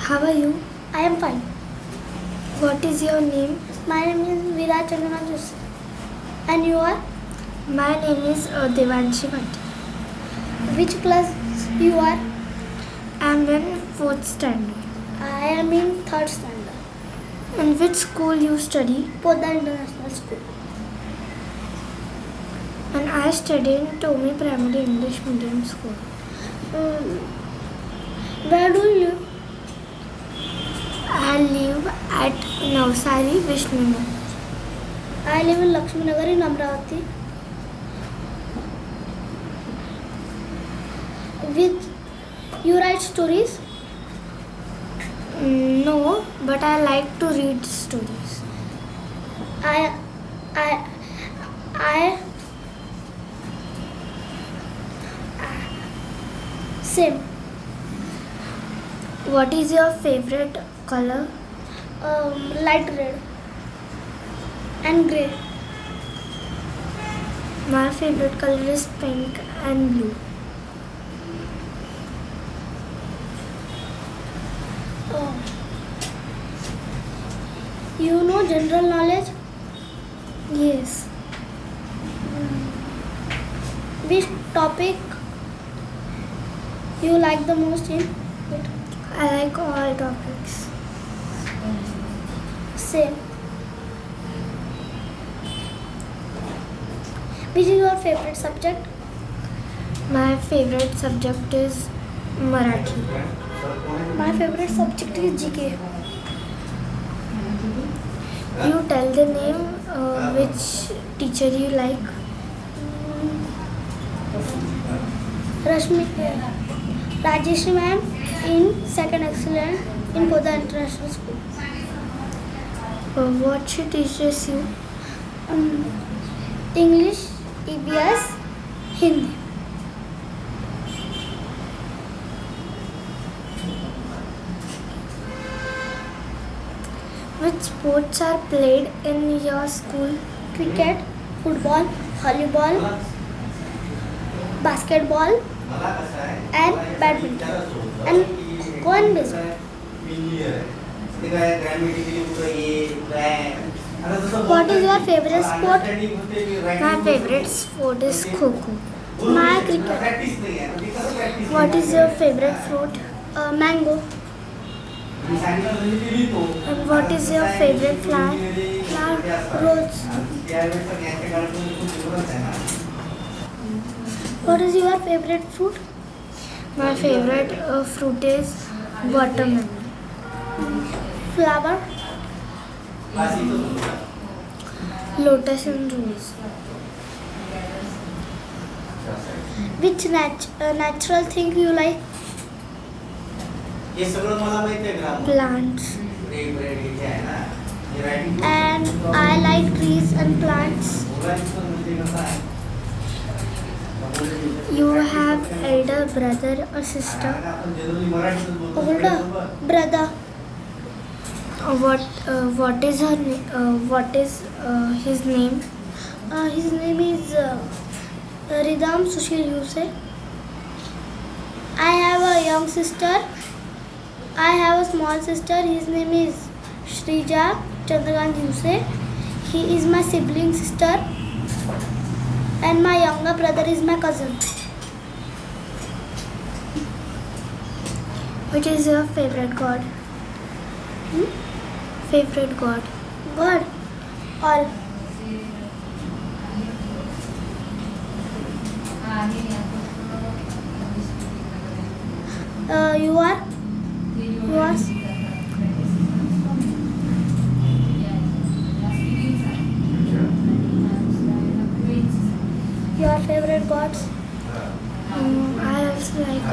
How are you? I am fine. What is your name? My name is Virat Chandana Jose. And you are? My name is Devanshi Bhatt. Which class you are? I am in 4th standard. I am in 3rd standard. In which school you study? Poda International School. And I study in Tomi Primary English Medium School. Where do you live? I live at Navsari, Vishnunu. I live in Lakshmi Nagar in Amravati. With you write stories? No, but I like to read stories. I same. What is your favorite color? Light red and grey. My favorite color is pink and blue. You know general knowledge? Yes. Which topic you like the most in it? I like all topics. Same. Which is your favorite subject? My favorite subject is Marathi. My favorite subject is GK. You tell the name which teacher you like. Rajeshri ma'am in second excellent in Poda International School. What she teaches you? English, EBS, Hindi. Which sports are played in your school? Cricket, football, volleyball, basketball, and badminton, and one baseball. What is your favorite sport? My favorite sport is Kho-Kho. My cricket. What is your favorite fruit? Mango. And what is your favorite flower? Rose. What is your favorite fruit? My favorite fruit is watermelon. Flower. Lotus and rose. Which natural thing you like? Plants. And I like trees and plants. You have elder brother or sister? Older brother. What is his name? His name is Ridham Sushil Yuse. I have a young sister. I have a small sister. His name is Shrija Chandrakant Yuse. He is my sibling sister. And my younger brother is my cousin. Which is your favorite god? Favorite god? God. All. You are? Yours? Your favorite gods? I also like